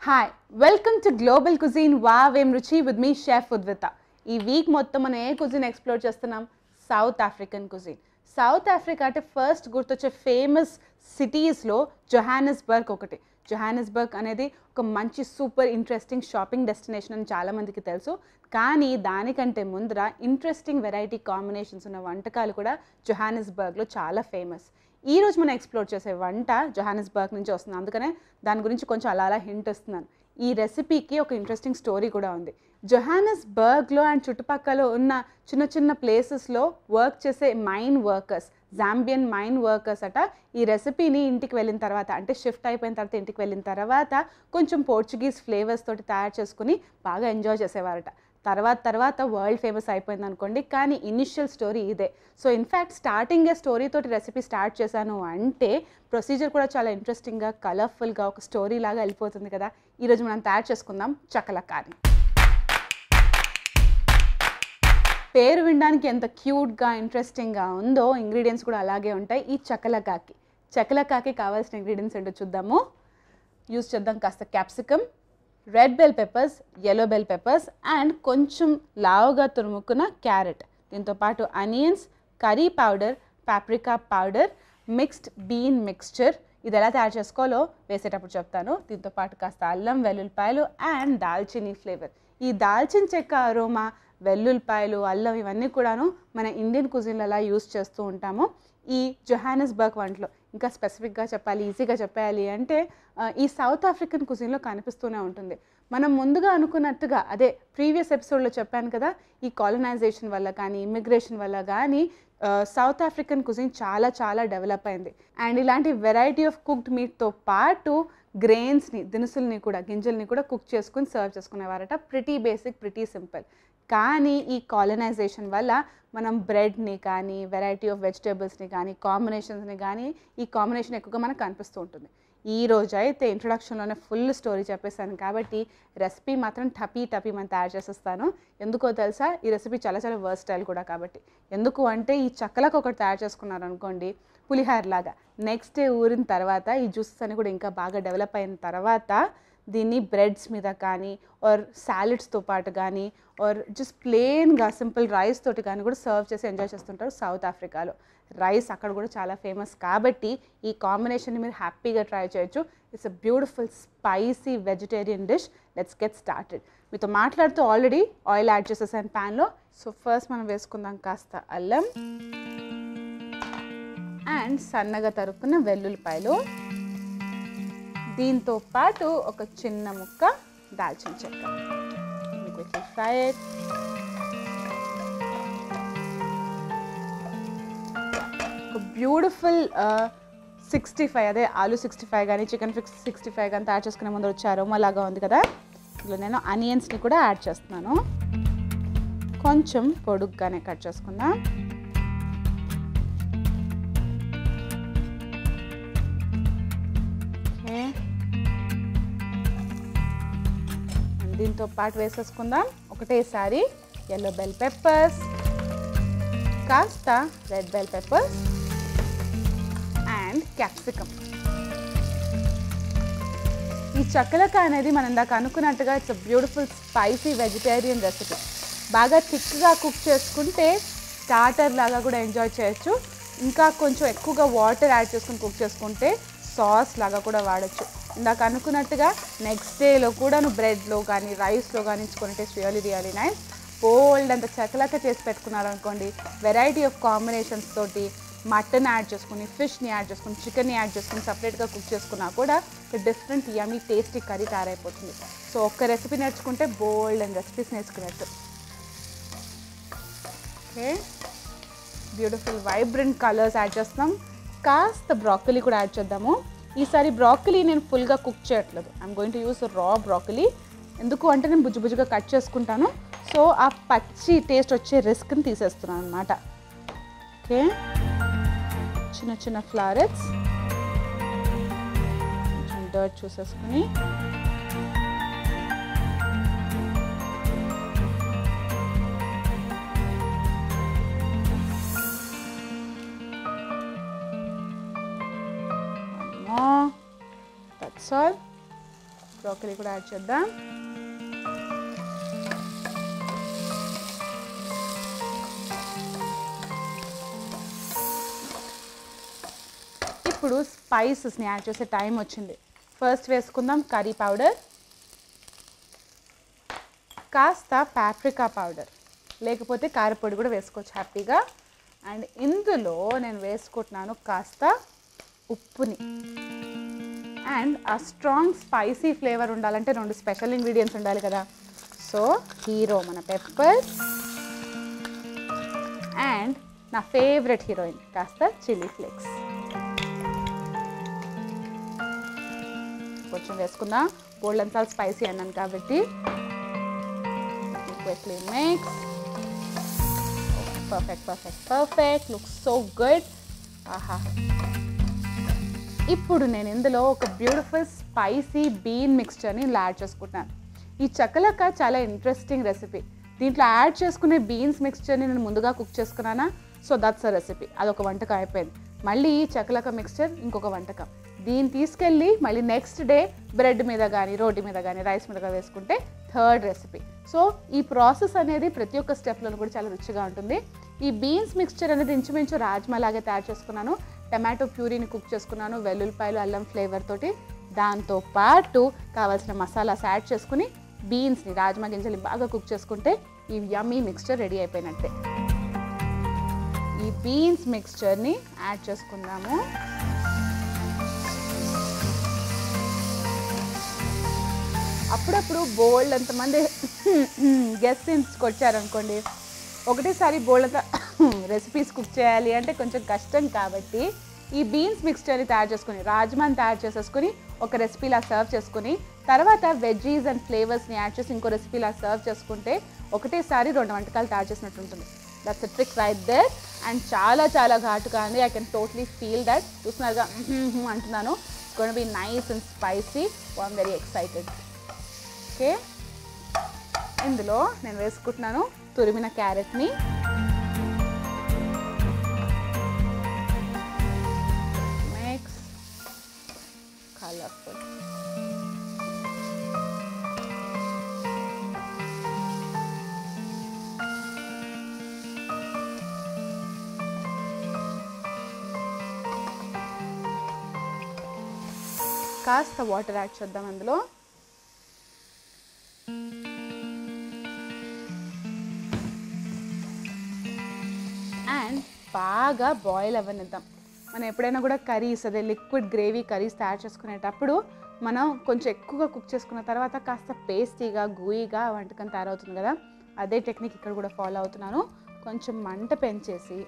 Hi welcome to global cuisine wow ఏం రుచి with me chef Udvitha. ఈ వీక్ మొత్తం మనం ఏ కుజిన్ ఎక్స్ప్లోర్ చేస్తున్నాం? South African cuisine. South Africa అంటే ఫస్ట్ గుర్తొచ్చే ఫేమస్ సిటీస్లో జోహానస్బర్గ్ ఒకటి. జోహానస్బర్గ్ అనేది ఒక మంచి సూపర్ ఇంట్రెస్టింగ్ షాపింగ్ డెస్టినేషన్ అని చాలామందికి తెలుసు. కానీ దానికంటే ముందర ఇంట్రెస్టింగ్ వెరైటీ కాంబినేషన్స్ ఉన్న వంటకాలు కూడా జోహానస్బర్గ్లో చాలా ఫేమస్. ఈ రోజు మనం ఎక్స్ప్లోర్ చేసే వంట జోహానస్బర్గ్ నుంచి వస్తుంది, అందుకనే దాని గురించి కొంచెం అలా హింట్ ఇస్తున్నాను. ఈ రెసిపీకి ఒక ఇంట్రెస్టింగ్ స్టోరీ కూడా ఉంది. జోహానస్బర్గ్లో అండ్ చుట్టుపక్కల ఉన్న చిన్న చిన్న ప్లేసెస్లో వర్క్ చేసే mine workers, Zambian mine workers అట ఈ రెసిపీని ఇంటికి వెళ్ళిన తర్వాత, అంటే షిఫ్ట్ అయిపోయిన తర్వాత ఇంటికి వెళ్ళిన తర్వాత కొంచెం పోర్చుగీస్ ఫ్లేవర్స్ తోటి తయారు చేసుకుని బాగా ఎంజాయ్ చేసేవారట. తర్వాత వరల్డ్ ఫేమస్ అయిపోయింది అనుకోండి, కానీ ఇనిషియల్ స్టోరీ ఇదే. సో ఇన్ఫ్యాక్ట్ స్టార్టింగే స్టోరీ తోటి రెసిపీ స్టార్ట్ చేశాను అంటే ప్రొసీజర్ కూడా చాలా ఇంట్రెస్టింగ్గా కలర్ఫుల్గా ఒక స్టోరీ లాగా వెళ్ళిపోతుంది కదా. ఈరోజు మనం తయారు చేసుకుందాం చకలకాని. పేరు వినడానికి ఎంత క్యూట్గా ఇంట్రెస్టింగ్గా ఉందో ఇంగ్రీడియంట్స్ కూడా అలాగే ఉంటాయి. ఈ చకలకాకి కావాల్సిన ఇంగ్రీడియంట్స్ ఏంటో చూద్దాము. యూజ్ చేద్దాం కాస్త capsicum, red bell peppers, yellow bell peppers and కొంచెం లావుగా తురుముకున్న క్యారెట్. దీంతోపాటు onions, curry powder, paprika powder, mixed bean mixture. ఇది ఎలా తయారు చేసుకోవాలో వేసేటప్పుడు చెప్తాను. దీంతోపాటు కాస్త అల్లం, వెల్లుల్లిపాయలు అండ్ దాల్చినీ ఫ్లేవర్. ఈ దాల్చిన చెక్క అరోమా, వెల్లుల్లిపాయలు, అల్లం ఇవన్నీ కూడాను మన ఇండియన్ కుజిన్లో అలా యూస్ చేస్తూ ఉంటాము. ఈ జోహానస్బర్గ్ వంటలో ఇంకా స్పెసిఫిక్గా చెప్పాలి, ఈజీగా చెప్పాలి అంటే ఈ సౌత్ ఆఫ్రికన్ కుజిన్లో కనిపిస్తూనే ఉంటుంది. మనం ముందుగా అనుకున్నట్టుగా, అదే ప్రీవియస్ ఎపిసోడ్లో చెప్పాను కదా, ఈ కాలనైజేషన్ వల్ల కానీ ఇమిగ్రేషన్ వల్ల కానీ సౌత్ ఆఫ్రికన్ కుజిన్ చాలా డెవలప్ అయింది. అండ్ ఇలాంటి వెరైటీ ఆఫ్ కుక్డ్ మీట్తో పాటు గ్రెయిన్స్ని, దినుసుల్ని కూడా, గింజల్ని కూడా కుక్ చేసుకుని సర్వ్ చేసుకునేవారట. Pretty basic, pretty simple. కానీ ఈ కాలనైజేషన్ వల్ల మనం బ్రెడ్ని కానీ, వెరైటీ ఆఫ్ వెజిటేబుల్స్ని కానీ, కాంబినేషన్స్ని కానీ, ఈ కాంబినేషన్ ఎక్కువగా మనకు కనిపిస్తూ ఉంటుంది. ఈ రోజు అయితే ఇంట్రొడక్షన్లోనే ఫుల్ స్టోరీ చెప్పేస్తాను కాబట్టి రెసిపీ మాత్రం టపీ మనం తయారు చేసేస్తాను. ఎందుకో తెలుసా? ఈ రెసిపీ చాలా వర్స్టైల్ కూడా కాబట్టి. ఎందుకు అంటే ఈ చక్కలకు ఒకటి తయారు చేసుకున్నారు అనుకోండి, పులిహార లాగా, నెక్స్ట్ డే ఊరిన తర్వాత ఈ జ్యూసెస్ అని కూడా ఇంకా బాగా డెవలప్ అయిన తర్వాత దీన్ని బ్రెడ్స్ మీద కానీ, ఆర్ సాలెడ్స్తో పాటు కానీ, ఆర్ జస్ట్ ప్లెయిన్గా సింపుల్ రైస్ తోటి కానీ కూడా సర్వ్ చేసి ఎంజాయ్ చేస్తుంటారు సౌత్ ఆఫ్రికాలో. రైస్ అక్కడ కూడా చాలా ఫేమస్ కాబట్టి ఈ కాంబినేషన్ని మీరు హ్యాపీగా ట్రై చేయొచ్చు. It's a beautiful spicy vegetarian dish. Let's get started. మీతో మాట్లాడుతూ ఆల్రెడీ ఆయిల్ యాడ్ చేసేసాను ప్యాన్లో. సో ఫస్ట్ మనం వేసుకుందాం కాస్త అల్లం అండ్ సన్నగా తరుక్కున్న వెల్లుల్లిపాయలు, దీంతో పాటు ఒక చిన్న ముక్క దాల్చిన చెక్క. Fry it. ఒక బ్యూటిఫుల్ 65, అదే ఆలు 65 కానీ చికెన్ 65 కానీ తయారు చేసుకునే ముందు వచ్చే అరోమా లాగా ఉంది కదా. ఇందులో నేను ఆనియన్స్ని కూడా యాడ్ చేస్తున్నాను. కొంచెం పొడుగ్గానే కట్ చేసుకుందాం. దీంతో పాటు వేసేసుకుందాం ఒకటేసారి yellow బెల్ పెప్పర్స్, కాస్త red bell peppers and capsicum. ఈ చక్కలక అనేది మనం ఇందాక అనుకున్నట్టుగా it's beautiful spicy vegetarian recipe. బాగా థిక్గా కుక్ చేసుకుంటే స్టార్టర్ లాగా కూడా ఎంజాయ్ చేయొచ్చు. ఇంకా కొంచెం ఎక్కువగా వాటర్ యాడ్ చేసుకుని కుక్ చేసుకుంటే సాస్ లాగా కూడా వాడచ్చు. ఇందాక అనుకున్నట్టుగా నెక్స్ట్ డేలో కూడా బ్రెడ్లో కానీ రైస్లో కానీ ఇచ్చుకునే టేస్ట్ రియలీ నైస్. బోల్డ్ అంత చకలక చేసి పెట్టుకున్నారు అనుకోండి, వెరైటీ ఆఫ్ కాంబినేషన్స్ తోటి మటన్ యాడ్ చేసుకుని, ఫిష్ని యాడ్ చేసుకుని, చికెన్ని యాడ్ చేసుకుని సపరేట్గా కుక్ చేసుకున్నా కూడా డిఫరెంట్ యమ్మీ టేస్టీ కర్రీ తయారైపోతుంది. సో ఒక్క రెసిపీ నేర్చుకుంటే బోల్డ్ అండ్ రెసిపీస్ నేర్చుకున్నట్టు. Okay, beautiful vibrant colours add చేస్తాం. కాస్త బ్రాకలీ కూడా యాడ్ చేద్దాము. ఈసారి బ్రాకలీ నేను ఫుల్గా కుక్ చేయట్లేదు. ఐఎమ్ గోయింగ్ టు యూస్ రా బ్రాకలీ. ఎందుకు అంటే నేను బుజ్జుగా కట్ చేసుకుంటాను. సో ఆ పచ్చి టేస్ట్ వచ్చే రిస్క్ని తీసేస్తున్నాను అనమాట. ఓకే, చిన్న ఫ్లారెట్స్, కొంచెం డర్ట్ చూసేసుకుని that's all. బ్రోకలీ కూడా యాడ్ చేద్దాం. ఇప్పుడు స్పైసెస్ని యాడ్ చేసే టైం వచ్చింది. ఫస్ట్ వేసుకుందాం కర్రీ పౌడర్, కాస్త పాప్రికా పౌడర్, లేకపోతే కారపొడి కూడా వేసుకోవచ్చు హ్యాపీగా. అండ్ ఇందులో నేను వేసుకుంటున్నాను కాస్త ఉప్పుని. అండ్ ఆ స్ట్రాంగ్ స్పైసీ ఫ్లేవర్ ఉండాలంటే 2 స్పెషల్ ఇంగ్రీడియంట్స్ ఉండాలి కదా. సో హీరో మన పెప్పర్ అండ్ నా ఫేవరెట్ హీరోయిన్ కాస్త చిల్లీ ఫ్లేక్స్ కొంచెం వేసుకుందాం. బోల్డ్ అంతా స్పైసీ అన్నాను కాబట్టి. quickly mix. Perfect. Looks so good. Aha. ఇప్పుడు నేను ఇందులో ఒక బ్యూటిఫుల్ స్పైసీ బీన్ మిక్స్చర్ని యాడ్ చేసుకుంటున్నాను. ఈ చకలక చాలా ఇంట్రెస్టింగ్ రెసిపీ. దీంట్లో యాడ్ చేసుకునే బీన్స్ మిక్స్చర్ని నేను ముందుగా కుక్ చేసుకున్నానా, సో దట్స్ అ రెసిపీ. అదొక వంటకం అయిపోయింది. మళ్ళీ ఈ చకలక మిక్స్చర్ ఇంకొక వంటకం. దీన్ని తీసుకెళ్ళి మళ్ళీ నెక్స్ట్ డే బ్రెడ్ మీద కానీ రోటీ మీద కానీ రైస్ మీద కానీ వేసుకుంటే థర్డ్ రెసిపీ. సో ఈ ప్రాసెస్ అనేది ప్రతి ఒక్క స్టెప్లో కూడా చాలా రుచిగా ఉంటుంది. ఈ బీన్స్ మిక్స్చర్ అనేది ఇంచుమించు రాజ్మా లాగే తయారు చేసుకున్నాను. టమాటో ప్యూరీని కుక్ చేసుకున్నాను వెల్లుల్లిపాయలు అల్లం ఫ్లేవర్ తోటి. దాంతో పాటు కావాల్సిన మసాలాస్ యాడ్ చేసుకుని బీన్స్ని రాజ్మా గింజలు బాగా కుక్ చేసుకుంటే ఈ యమ్మీ మిక్స్చర్ రెడీ అయిపోయినట్టే. ఈ బీన్స్ మిక్స్చర్ని యాడ్ చేసుకుందాము. అప్పుడప్పుడు బోల్డ్ అంతమంది గెస్ట్స్కి వచ్చారనుకోండి, ఒకటేసారి బోల్డ్ అంతా రెసిపీస్ కుక్ చేయాలి అంటే కొంచెం కష్టం. కాబట్టి ఈ బీన్స్ మిక్స్చర్ని తయారు చేసుకుని రాజ్మాని తయారు చేసేసుకుని ఒక రెసిపీలా సర్వ్ చేసుకుని తర్వాత వెజ్జీస్ అండ్ ఫ్లేవర్స్ని యాడ్ చేసి ఇంకో రెసిపీలా సర్వ్ చేసుకుంటే ఒకటేసారి 2 వంటకాలు తయారు చేసినట్టు ఉంటుంది. That's a trick right there. And చాలా చాలా ఘాటుగా ఉంది. I can totally feel that. చూస్తున్నారుగా అంటున్నాను. It's gonna be nice and spicy. I'm very excited. Okay, ఇందులో నేను వేసుకుంటున్నాను తురిమిన క్యారెట్ని. Mix colourful. కాస్త వాటర్ యాడ్ చేద్దాం అందులో. అండ్ బాగా బాయిల్ అవ్వనిద్దాం. మనం ఎప్పుడైనా కూడా కర్రీస్ అదే లిక్విడ్ గ్రేవీ కర్రీస్ తయారు చేసుకునేటప్పుడు మనం కొంచెం ఎక్కువగా కుక్ చేసుకున్న తర్వాత కాస్త పేస్టీగా గూయిగా వంటకం తయారవుతుంది కదా. అదే టెక్నిక్ ఇక్కడ కూడా ఫాలో అవుతున్నాను. కొంచెం మంట పెంచేసి,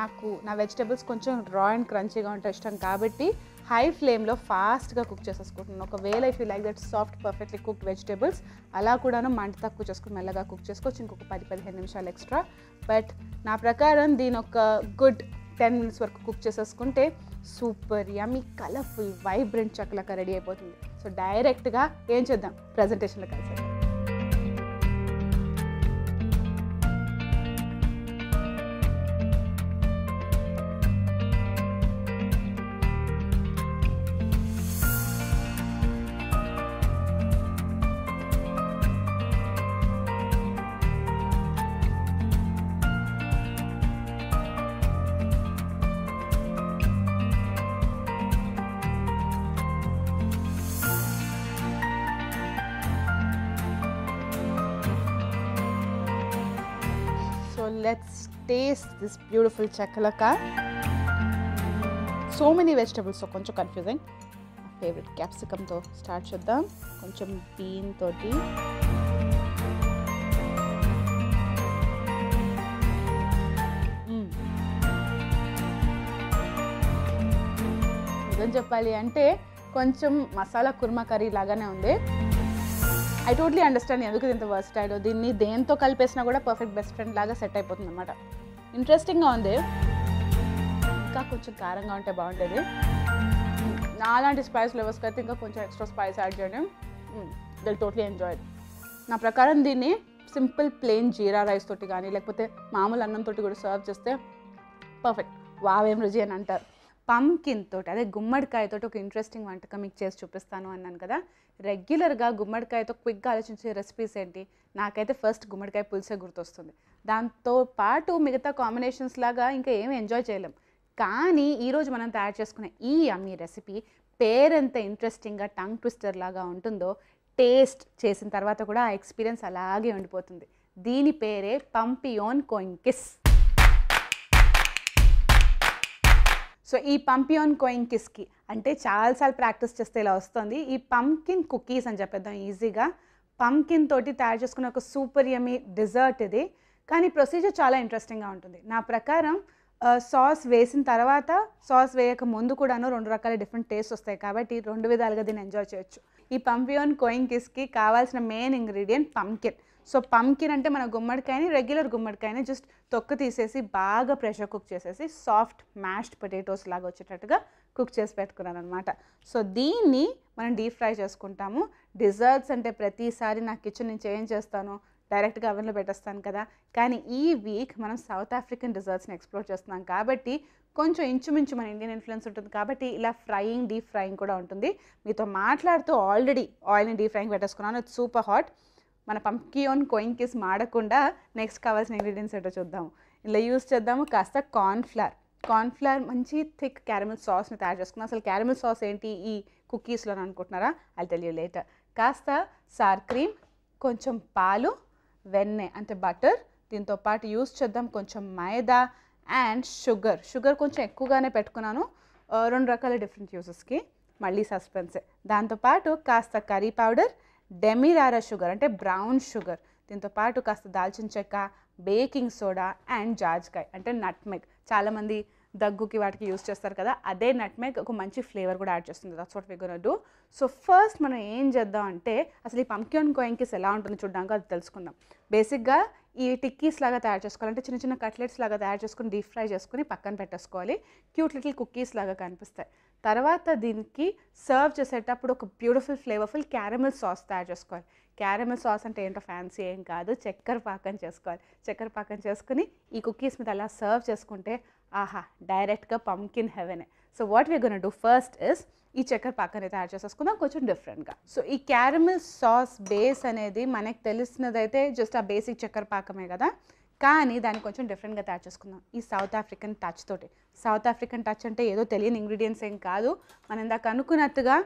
నాకు నా వెజిటేబుల్స్ కొంచెం రా అండ్ క్రంచీగా ఉంటే ఇష్టం కాబట్టి హై ఫ్లేమ్లో ఫాస్ట్గా కుక్ చేసేసుకుంటున్నాను. ఒకవేళ if you like that soft perfectly cooked vegetables అలా కూడాను మంట తక్కువ చేసుకుని మెల్లగా కుక్ చేసుకోవచ్చు, ఇంకొక 10-15 నిమిషాలు ఎక్స్ట్రా. బట్ నా ప్రకారం దీని ఒక గుడ్ 10 minutes వరకు కుక్ చేసేసుకుంటే super yummy colourful vibrant chakalaka ready అయిపోతుంది. సో డైరెక్ట్గా ఏం చేద్దాం, ప్రజెంటేషన్లో కలిసి. Let's taste this beautiful chakalaka. So many vegetables, so కొంచెం confusing. My favorite capsicum తో స్టార్ట్ చేద్దాం. కొంచెం బీన్ తోటి నిజం చెప్పాలి అంటే కొంచెం మసాలా కుర్మా కర్రీ లాగానే ఉంది. ఐ టోట్లీ అండర్స్టాండ్ ఎందుకు ఇంత వర్స్టైల్. దీన్ని దేంతో కలిపేసినా కూడా పర్ఫెక్ట్ బెస్ట్ ఫ్రెండ్ లాగా సెట్ అయిపోతుంది అనమాట. ఇంట్రెస్టింగ్గా ఉంది. ఇంకా కొంచెం కారంగా ఉంటే బాగుంటుంది. నాలాంటి స్పైస్ ఫ్లేవర్స్కి అయితే ఇంకా కొంచెం ఎక్స్ట్రా స్పైస్ యాడ్ చేయడం దే టోట్లీ ఎంజాయ్. నా ప్రకారం దీన్ని సింపుల్ ప్లెయిన్ జీరా రైస్ తోటి కానీ లేకపోతే మామూలు అన్నం తోటి కూడా సర్వ్ చేస్తే పర్ఫెక్ట్. వావేం రుచి అని అంటారు. పంకిన్ తోటి అదే గుమ్మడికాయతోటి ఒక ఇంట్రెస్టింగ్ వంటకం మీకు చేసి చూపిస్తాను అన్నాను కదా. రెగ్యులర్గా గుమ్మడికాయతో క్విక్గా ఆలోచించే రెసిపీస్ ఏంటి? నాకైతే ఫస్ట్ గుమ్మడికాయ పులుసే గుర్తొస్తుంది. దాంతో పాటు మిగతా కాంబినేషన్స్ లాగా ఇంకా ఏమి ఎంజాయ్ చేయలేం. కానీ ఈరోజు మనం తయారు చేసుకునే ఈ యమ్మీ రెసిపీ పేరెంత ఇంట్రెస్టింగ్గా టంగ్ ట్విస్టర్ లాగా ఉంటుందో టేస్ట్ చేసిన తర్వాత కూడా ఆ ఎక్స్పీరియన్స్ అలాగే ఉండిపోతుంది. దీని పేరే పంపియోన్ కోయింకిస్. సో ఈ పంపియోన్ కోయింకిస్కి అంటే చాలాసార్లు ప్రాక్టీస్ చేస్తే ఇలా వస్తుంది. ఈ పంకిన్ కుకీస్ అని చెప్పేద్దాం ఈజీగా. పంకిన్ తోటి తయారు చేసుకున్న ఒక సూపర్ యమ్మీ డిజర్ట్ ఇది. కానీ ప్రొసీజర్ చాలా ఇంట్రెస్టింగ్గా ఉంటుంది. నా ప్రకారం సాస్ వేసిన తర్వాత సాస్ వేయక ముందు కూడాను 2 రకాల డిఫరెంట్ టేస్ట్ వస్తాయి. కాబట్టి 2 విధాలుగా దీన్ని ఎంజాయ్ చేయొచ్చు. ఈ పంపియోన్ కోయింకిస్కి కావాల్సిన main ingredient pumpkin. So pumpkin అంటే మన గుమ్మడికాయని రెగ్యులర్ గుమ్మడికాయని జస్ట్ తొక్క తీసేసి బాగా ప్రెషర్ కుక్ చేసేసి సాఫ్ట్ మ్యాష్డ్ పొటాటోస్ లాగా వచ్చేటట్టుగా కుక్ చేసి పెట్టుకున్నాను అనమాట. సో దీన్ని మనం డీప్ ఫ్రై చేసుకుంటాము. డిజర్ట్స్ అంటే ప్రతిసారి నా కిచెన్ నుంచి ఏం చేస్తాను, డైరెక్ట్గా అవెన్లో పెట్టేస్తాను కదా. కానీ ఈ వీక్ మనం సౌత్ ఆఫ్రికన్ డిజర్ట్స్ని ఎక్స్ప్లోర్ చేస్తున్నాం కాబట్టి కొంచెం ఇంచుమించు మన ఇండియన్ ఇన్ఫ్లుయెన్స్ ఉంటుంది. కాబట్టి ఇలా ఫ్రైయింగ్ డీప్ ఫ్రైయింగ్ కూడా ఉంటుంది. మీతో మాట్లాడుతూ ఆల్రెడీ ఆయిల్ని డీప్ ఫ్రైయింగ్ పెట్టేసుకున్నాను. It's super hot. మన పంకియోన్ కోయింకిస్ మాడకుండా నెక్స్ట్ కావాల్సిన ఇంగ్రీడియంట్స్ ఏంటో చూద్దాము. ఇలా యూస్ చేద్దాము కాస్త కార్న్ఫ్లవర్ మంచి థిక్ క్యారమిల్ సాస్ని తయారు చేసుకున్నాం. అసలు క్యారమిల్ సాస్ ఏంటి ఈ కుకీస్లో అనుకుంటున్నారా? I'll tell you later. కాస్త సార్ క్రీమ్, కొంచెం పాలు, వెన్నె అంటే బటర్, దీంతో పాటు యూస్ చేద్దాం కొంచెం మైదా అండ్ షుగర్ కొంచెం ఎక్కువగానే పెట్టుకున్నాను 2 రకాల డిఫరెంట్ యూసెస్కి. మళ్ళీ సస్పెన్సే. దాంతోపాటు కాస్త కర్రీ పౌడర్, డెమిరారా షుగర్ అంటే బ్రౌన్ షుగర్, దీంతో పాటు కాస్త దాల్చిన చెక్క, బేకింగ్ సోడా అండ్ జాజికాయ అంటే నట్మెగ్. చాలామంది దగ్గుకి వాటికి యూస్ చేస్తారు కదా, అదే నట్మెగ్ ఒక మంచి ఫ్లేవర్ కూడా యాడ్ చేస్తుంది. That's what we gonna do. So first మనం ఏం చేద్దాం అంటే అసలు ఈ పంకిన్ కోయింకిస్ ఎలా ఉంటుందో చూడడానికి అది తెలుసుకుందాం. బేసిక్గా ఈ టిక్కీస్ లాగా తయారు చేసుకోవాలంటే చిన్న చిన్న కట్లెట్స్ లాగా తయారు చేసుకుని డీప్ ఫ్రై చేసుకుని పక్కన పెట్టేసుకోవాలి. క్యూట్ లిటిల్ కుకీస్ లాగా కనిపిస్తాయి. తర్వాత దీనికి సర్వ్ చేసేటప్పుడు ఒక బ్యూటిఫుల్ ఫ్లేవర్ఫుల్ క్యారమిల్ సాస్ తయారు చేసుకోవాలి. క్యారమిల్ సాస్ అంటే ఏంటో ఫ్యాన్సీ ఏం కాదు, చక్కెర పాకం చేసుకోవాలి. చక్కెర పాకం చేసుకుని ఈ కుకీస్ మీద అలా సర్వ్ చేసుకుంటే ఆహా డైరెక్ట్గా పంకిన్ హెవెనే. So what we gonna do first is ఈ చక్కెర పాకాన్ని తయారు చేసేసుకుందాం కొంచెం డిఫరెంట్గా. సో ఈ క్యారమిల్ సాస్ బేస్ అనేది మనకు తెలిసినదైతే జస్ట్ ఆ బేసిక్ చక్కెర పాకమే కదా, కానీ దాన్ని కొంచెం డిఫరెంట్గా తయారు చేసుకుందాం ఈ సౌత్ ఆఫ్రికన్ టచ్ తోటి. సౌత్ ఆఫ్రికన్ టచ్ అంటే ఏదో తెలియని ఇంగ్రీడియంట్స్ ఏం కాదు. మనం ఇందాక అనుకున్నట్టుగా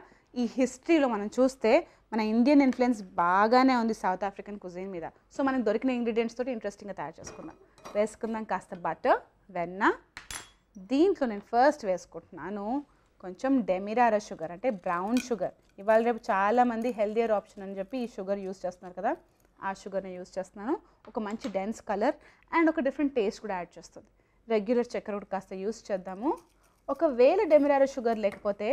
ఈ హిస్టరీలో మనం చూస్తే మన ఇండియన్ ఇన్ఫ్లుయెన్స్ బాగానే ఉంది సౌత్ ఆఫ్రికన్ కుజిన్ మీద. సో మనకు దొరికిన ఇంగ్రీడియంట్స్ తోటి ఇంట్రెస్టింగ్గా తయారు చేసుకుందాం. వేసుకుందాం కాస్త బటర్, వెన్న. దీంట్లో నేను ఫస్ట్ వేసుకుంటున్నాను కొంచెం డెమిరారా షుగర్ అంటే బ్రౌన్ షుగర్. ఇవాళ రేపు చాలామంది హెల్దియర్ ఆప్షన్ అని చెప్పి ఈ షుగర్ యూస్ చేస్తున్నారు కదా, ఆ షుగర్ని యూస్ చేస్తున్నాను. ఒక మంచి డెన్స్ కలర్ అండ్ ఒక డిఫరెంట్ టేస్ట్ కూడా యాడ్ చేస్తుంది. రెగ్యులర్ చక్కెర కూడా కాస్త యూస్ చేద్దాము. ఒకవేళ డెమిరారా షుగర్ లేకపోతే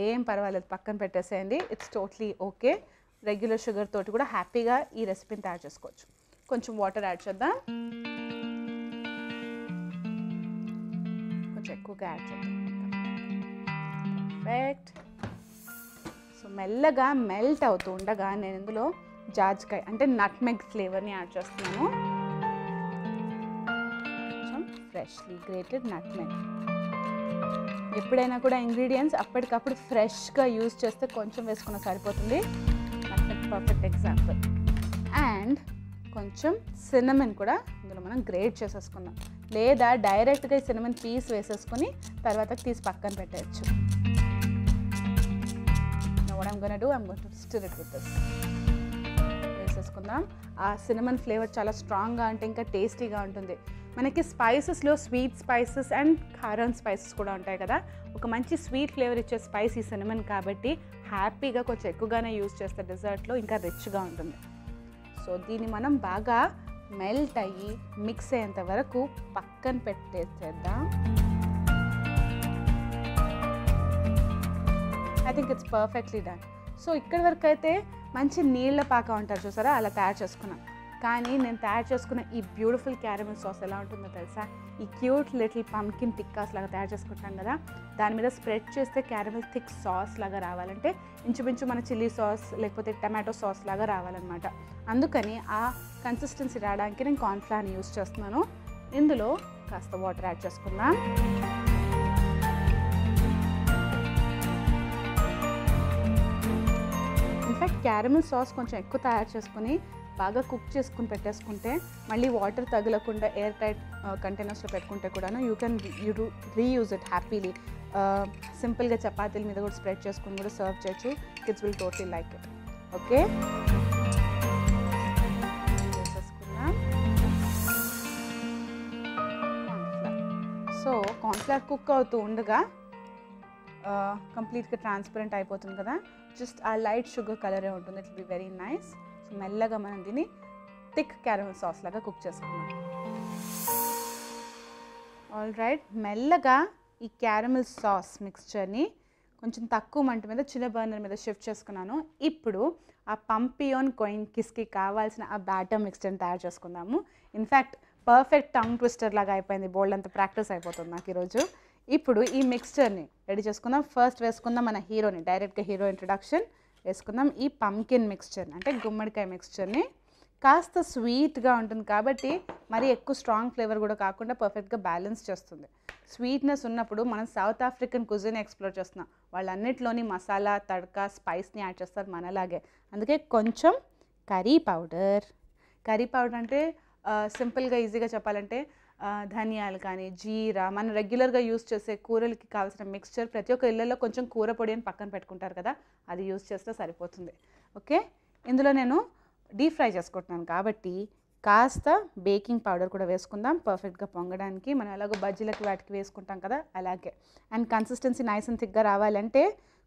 ఏం పర్వాలేదు, పక్కన పెట్టేసేయండి. It's totally okay. Regular sugar తోటి కూడా హ్యాపీగా ఈ రెసిపీని తయారు చేసుకోవచ్చు. కొంచెం వాటర్ యాడ్ చేద్దాం, కొంచెం ఎక్కువగా యాడ్ చేద్దాం. పర్ఫెక్ట్. సో మెల్లగా మెల్ట్ అవుతూ ఉండగా నేను ఇందులో జాజికాయ అంటే నట్మెగ్ ఫ్లేవర్ని యాడ్ చేస్తున్నాను. కొంచెం ఫ్రెష్లీ గ్రేటెడ్ నట్మెగ్. ఎప్పుడైనా కూడా ఇంగ్రీడియంట్స్ అప్పటికప్పుడు ఫ్రెష్గా యూజ్ చేస్తే కొంచెం వేసుకున్న సరిపోతుంది. Nutmeg perfect example. అండ్ కొంచెం సిన్నమన్ కూడా ఇందులో మనం గ్రేట్ చేసేసుకుందాం, లేదా డైరెక్ట్గా ఈ సిన్నమన్ పీస్ వేసేసుకొని తర్వాత తీసి పక్కన పెట్టేయచ్చు. What I'm going to do, I'm going to stir it with this. వేసేసుకుందాం. ఆ సిన్నమన్ ఫ్లేవర్ చాలా స్ట్రాంగ్గా అంటే ఇంకా టేస్టీగా ఉంటుంది. మనకి స్పైసెస్లో స్వీట్ స్పైసెస్ అండ్ కారం స్పైసెస్ కూడా ఉంటాయి కదా, ఒక మంచి స్వీట్ ఫ్లేవర్ ఇచ్చే స్పైస్ ఈ సిన్నమన్ కాబట్టి హ్యాపీగా కొంచెం ఎక్కువగానే యూజ్ చేస్తే డెజర్ట్లో ఇంకా రిచ్గా ఉంటుంది. సో దీన్ని మనం బాగా మెల్ట్ అయ్యి మిక్స్ అయ్యేంత వరకు పక్కన పెట్టేసేద్దాం. I think it's perfectly done. So ఇక్కడి వరకు అయితే మంచి నీళ్ళ పాక ఉంటారు చూసారా, అలా తయారు చేసుకున్నాం. కానీ నేను తయారు చేసుకున్న ఈ బ్యూటిఫుల్ క్యారమిల్ సాస్ ఎలా ఉంటుందో తెలుసా? ఈ క్యూట్ లిటిల్ పంకిన్ టిక్కాస్ లాగా తయారు చేసుకుంటాం కదా, దాని మీద స్ప్రెడ్ చేస్తే క్యారమిల్ థిక్ సాస్ లాగా రావాలంటే ఇంచుమించు మన చిల్లీ సాస్ లేకపోతే టమాటో సాస్ లాగా రావాలన్నమాట. అందుకని ఆ కన్సిస్టెన్సీ రావడానికి నేను కార్న్ఫ్లవర్ని యూస్ చేస్తున్నాను. ఇందులో కాస్త వాటర్ యాడ్ చేసుకుందాం. ఇన్ఫ్యాక్ట్ క్యారమిల్ సాస్ కొంచెం ఎక్కువ తయారు చేసుకుని బాగా కుక్ చేసుకుని పెట్టేసుకుంటే మళ్ళీ వాటర్ తగలకుండా ఎయిర్ టైట్ కంటైనర్స్లో పెట్టుకుంటే కూడాను you can reuse it happily. సింపుల్గా చపాతీల మీద కూడా స్ప్రెడ్ చేసుకుని కూడా సర్వ్ చేయొచ్చు. Kids will totally like it. Okay, వేసేసుకున్నాం. సో కార్న్ఫ్లవర్ కుక్ అవుతూ ఉండగా కంప్లీట్గా ట్రాన్స్పరెంట్ అయిపోతుంది కదా, జస్ట్ ఆ లైట్ షుగర్ కలరే ఉంటుంది. It will be very nice. So మెల్లగా మనం దీన్ని థిక్ క్యారమెల్ సాస్ లాగా కుక్ చేసుకున్నాం. ఆల్ రైట్, మెల్లగా ఈ క్యారమెల్ సాస్ మిక్స్చర్ని కొంచెం తక్కువ మంట మీద చిన్న బర్నర్ మీద షిఫ్ట్ చేసుకున్నాను. ఇప్పుడు ఆ పంపియోన్ కోయిన్ కిస్కి కావాల్సిన ఆ బ్యాటర్ మిక్స్చర్ని తయారు చేసుకుందాము. ఇన్ఫ్యాక్ట్ పర్ఫెక్ట్ టంగ్ ట్విస్టర్ లాగా అయిపోయింది, బోల్డ్ అంత ప్రాక్టీస్ అయిపోతుంది నాకు ఈరోజు. ఇప్పుడు ఈ మిక్స్చర్ని రెడీ చేసుకుందాం. ఫస్ట్ వేసుకుందాం మన హీరోని, డైరెక్ట్గా హీరో ఇంట్రడక్షన్ వేసుకుందాం. ఈ పంకిన్ మిక్స్చర్ అంటే గుమ్మడికాయ మిక్స్చర్ని కాస్త స్వీట్గా ఉంటుంది కాబట్టి మరీ ఎక్కువ స్ట్రాంగ్ ఫ్లేవర్ కూడా కాకుండా పర్ఫెక్ట్గా బ్యాలెన్స్ చేస్తుంది. స్వీట్నెస్ ఉన్నప్పుడు మనం సౌత్ ఆఫ్రికన్ కుజిన్ ఎక్స్ప్లోర్ చేస్తున్నాం. వాళ్ళన్నిటిలోని మసాలా, తడకా, స్పైస్ని యాడ్ చేస్తారు మనలాగే. అందుకే కొంచెం కర్రీ పౌడర్ అంటే సింపుల్గా ఈజీగా చెప్పాలంటే ధనియాలు కానీ జీరా, మనం రెగ్యులర్గా యూస్ చేసే కూరలకి కావాల్సిన మిక్స్చర్ ప్రతి ఒక్క ఇళ్ళల్లో కొంచెం కూర పొడి అని పక్కన పెట్టుకుంటారు కదా, అది యూస్ చేస్తే సరిపోతుంది. ఓకే, ఇందులో నేను డీప్ ఫ్రై చేసుకుంటున్నాను కాబట్టి కాస్త బేకింగ్ పౌడర్ కూడా వేసుకుందాం పర్ఫెక్ట్గా పొంగడానికి. మనం ఎలాగో బజ్జీలకి వాటికి వేసుకుంటాం కదా అలాగే. అండ్ కన్సిస్టెన్సీ నైస్ అండ్ థిక్గా రావాలంటే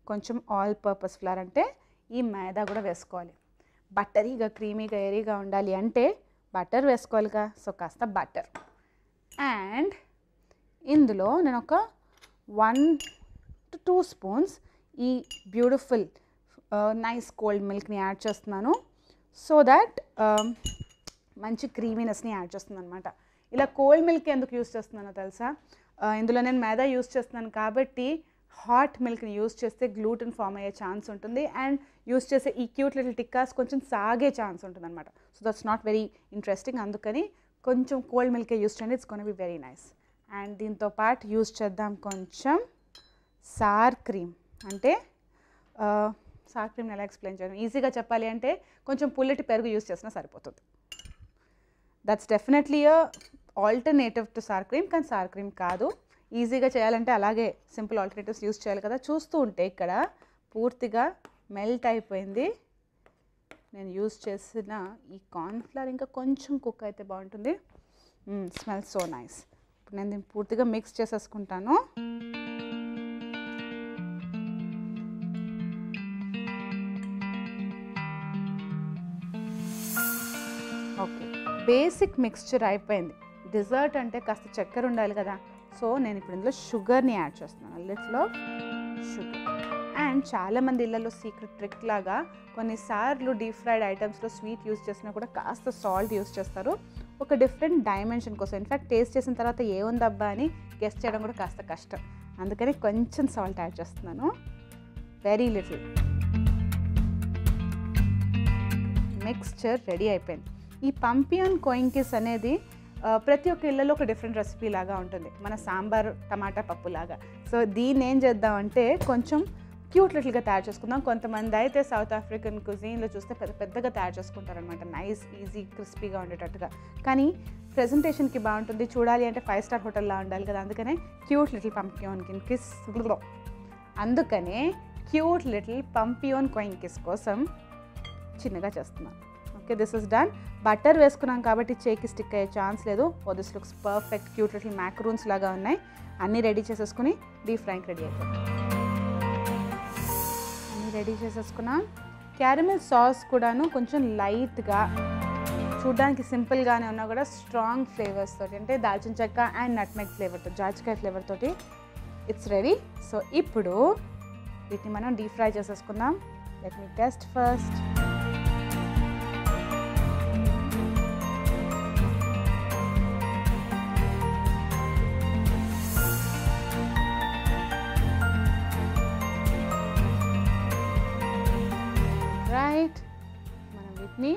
కొంచెం ఆల్ పర్పస్ ఫ్లవర్ అంటే ఈ మైదా కూడా వేసుకోవాలి. బట్టరీగా క్రీమీగా ఎరీగా ఉండాలి అంటే బటర్ వేసుకోవాలిగా, సో కాస్త బటర్. అండ్ ఇందులో నేను ఒక 1 to 2 స్పూన్స్ ఈ బ్యూటిఫుల్ నైస్ కోల్డ్ మిల్క్ని యాడ్ చేస్తున్నాను. సో దట్ మంచి క్రీమీనెస్ని యాడ్ చేస్తుంది అనమాట. ఇలా కోల్డ్ మిల్క్ ఎందుకు యూస్ చేస్తున్నానో తెలుసా, ఇందులో నేను మైదా యూస్ చేస్తున్నాను కాబట్టి హాట్ మిల్క్ని యూస్ చేస్తే గ్లూటెన్ ఫామ్ అయ్యే ఛాన్స్ ఉంటుంది. అండ్ యూస్ చేసే ఈ క్యూట్ లిటిల్ టిక్కాస్ కొంచెం సాగే ఛాన్స్ ఉంటుంది అనమాట. So that's not very interesting. అందుకని కొంచెం కోల్డ్ మిల్కే యూస్ చేయండి, it's gonna be very nice. And దీంతో పాటు యూస్ చేద్దాం కొంచెం సార్ క్రీమ్. అంటే సార్ క్రీమ్ని ఎలా ఎక్స్ప్లెయిన్ చేయడం, ఈజీగా చెప్పాలి అంటే కొంచెం పుల్లటి పెరుగు యూస్ చేసినా సరిపోతుంది. That's definitely alternative to sir cream, కానీ సార్ క్రీమ్ కాదు. ఈజీగా చేయాలంటే అలాగే సింపుల్ ఆల్టర్నేటివ్స్ యూస్ చేయాలి కదా. చూస్తూ ఉంటే ఇక్కడ పూర్తిగా మెల్ట్ అయిపోయింది. నేను యూస్ చేసిన ఈ కార్న్ఫ్లవర్ ఇంకా కొంచెం కుక్ అయితే బాగుంటుంది. Smell so nice. ఇప్పుడు నేను దీన్ని పూర్తిగా మిక్స్ చేసేసుకుంటాను. ఓకే, బేసిక్ మిక్స్చర్ అయిపోయింది. డిజర్ట్ అంటే కాస్త చక్కెర ఉండాలి కదా, సో నేను ఇప్పుడు ఇందులో షుగర్ని యాడ్ చేస్తున్నాను, లిటిల్ ఆఫ్ షుగర్. అండ్ చాలామంది ఇళ్ళలో సీక్రెట్ ట్రిక్ లాగా కొన్నిసార్లు డీప్ ఫ్రైడ్ ఐటమ్స్లో స్వీట్ యూస్ చేసినా కూడా కాస్త సాల్ట్ యూస్ చేస్తారు ఒక డిఫరెంట్ డైమెన్షన్ కోసం. ఇన్ఫ్యాక్ట్ టేస్ట్ చేసిన తర్వాత ఏముందబ్బా అని గెస్ చేయడం కూడా కాస్త కష్టం, అందుకని కొంచెం సాల్ట్ యాడ్ చేస్తున్నాను, వెరీ లిటిల్. మిక్స్చర్ రెడీ అయిపోయింది. ఈ పంపియోన్ కోయిన్ కిస్ అనేది ప్రతి ఒక్క ఇళ్ళలో ఒక డిఫరెంట్ రెసిపీ లాగా ఉంటుంది, మన సాంబార్ టమాటా పప్పు లాగా. సో దీన్ని ఏం చేద్దామంటే కొంచెం క్యూట్ లిటిల్గా తయారు చేసుకుందాం. కొంతమంది అయితే సౌత్ ఆఫ్రికన్ కుజీన్లో చూస్తే పెద్దగా తయారు చేసుకుంటారనమాట, నైస్ ఈజీ క్రిస్పీగా ఉండేటట్టుగా. కానీ ప్రెజెంటేషన్కి బాగుంటుంది, చూడాలి అంటే 5 స్టార్ హోటల్లో ఉండాలి కదా, అందుకనే క్యూట్ లిటిల్ పంపియోన్ కిస్. అందుకనే క్యూట్ లిటిల్ పంపియోన్ కోయిన్ కిస్ కోసం చిన్నగా చేస్తున్నాను. Okay, this is done. Butter వేసుకున్నాం కాబట్టి చేకి స్టిక్ అయ్యే ఛాన్స్ లేదు. Oh this looks perfect, cute little macarons లాగా ఉన్నాయి. అన్నీ రెడీ చేసేసుకుని డీప్ ఫ్రైకి రెడీ అయిపోయింది. అన్నీ రెడీ చేసేసుకున్నాం. క్యారమెల్ సాస్ కూడాను కొంచెం లైట్గా, చూడడానికి సింపుల్గానే ఉన్నా కూడా స్ట్రాంగ్ ఫ్లేవర్స్ తోటి, అంటే దాల్చిన చెక్క అండ్ నట్మెగ్ ఫ్లేవర్తో, జాజికాయ ఫ్లేవర్ తోటి ఇట్స్ రెడీ. సో ఇప్పుడు వీటిని మనం డీప్ ఫ్రై చేసేసుకుందాం. Let me test first. Right, మనం వీటిని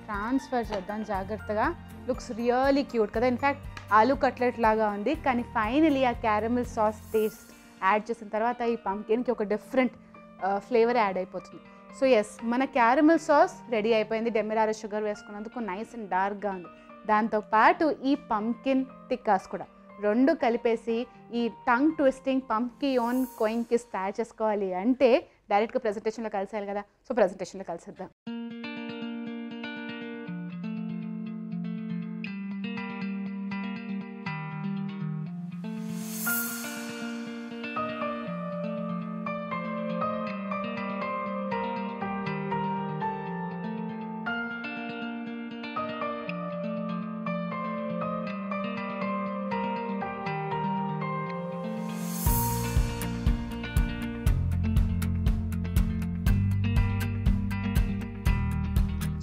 ట్రాన్స్ఫర్ చేద్దాం జాగ్రత్తగా. లుక్స్ రియలీ క్యూట్ కదా, ఇన్ఫ్యాక్ట్ ఆలూ కట్లెట్ లాగా ఉంది. కానీ ఫైనలీ ఆ క్యారమెల్ సాస్ టేస్ట్ యాడ్ చేసిన తర్వాత ఈ పంకిన్కి ఒక డిఫరెంట్ ఫ్లేవర్ యాడ్ అయిపోతుంది. సో ఎస్, మన క్యారమెల్ సాస్ రెడీ అయిపోయింది. డెమిరారో షుగర్ వేసుకున్నందుకు నైస్ అండ్ డార్క్గా ఉంది. దాంతోపాటు ఈ పంకిన్ టిక్కాస్ కూడా రెండు కలిపేసి ఈ టంగ్ ట్విస్టింగ్ పంకియోన్ కోయింగ్ కిస్ తయారు చేసుకోవాలి అంటే డైరెక్ట్గా ప్రెజెంటేషన్లో కలిసేయాలి కదా. సో ప్రెజెంటేషన్లో కలిసేద్దాం.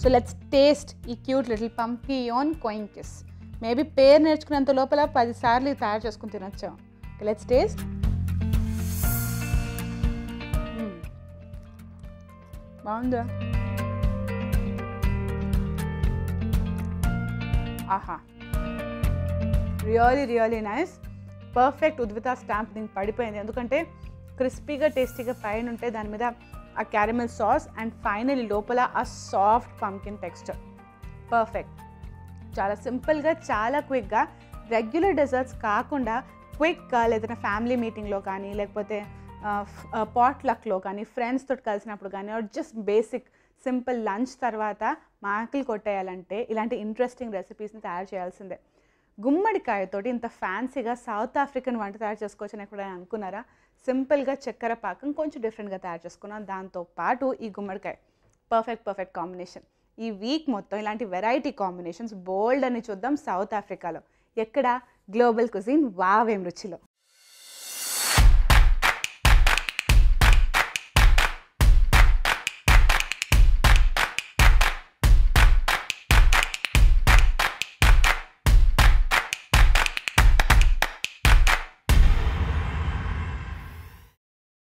సో లెట్స్ టేస్ట్ ఈ క్యూట్ లిటిల్ పంకియోన్ కోయింగ్ కిస్. మేబీ పేరు నేర్చుకున్నంత లోపల 10 సార్లు తయారు చేసుకుని తినొచ్చాం. Let's taste. బాగుందా? ఆహా, really really nice. Perfect Udvita stamp దీనికి పడిపోయింది. ఎందుకంటే క్రిస్పీగా టేస్టీగా పైన ఉంటే దాని మీద ఆ క్యారమెల్ సాస్ అండ్ ఫైనల్ లోపల ఆ సాఫ్ట్ పంకిన్ టెక్స్చర్. పర్ఫెక్ట్. చాలా సింపుల్గా, చాలా క్విక్గా, రెగ్యులర్ డెజర్ట్స్ కాకుండా క్విక్గా ఏదైనా ఫ్యామిలీ మీటింగ్లో కానీ లేకపోతే పాట్ లక్లో కానీ ఫ్రెండ్స్తో కలిసినప్పుడు కానీ or just basic simple lunch తర్వాత మాకలు కొట్టేయాలంటే ఇలాంటి ఇంట్రెస్టింగ్ రెసిపీస్ని తయారు చేయాల్సిందే. గుమ్మడికాయతోటి ఇంత ఫ్యాన్సీగా సౌత్ ఆఫ్రికన్ వంట తయారు చేసుకోవచ్చని ఎప్పుడైనా అనుకున్నారా? సింపుల్గా చక్కెర పాకం కొంచెం డిఫరెంట్గా తయారు చేసుకున్నాం. దాంతోపాటు ఈ గుమ్మడికాయ పర్ఫెక్ట్ కాంబినేషన్. ఈ వీక్ మొత్తం ఇలాంటి వెరైటీ కాంబినేషన్స్ బోల్డ్ అని చూద్దాం సౌత్ ఆఫ్రికాలో. ఎక్కడ? గ్లోబల్ కుజిన్ వావ్ ఏం రుచిలో.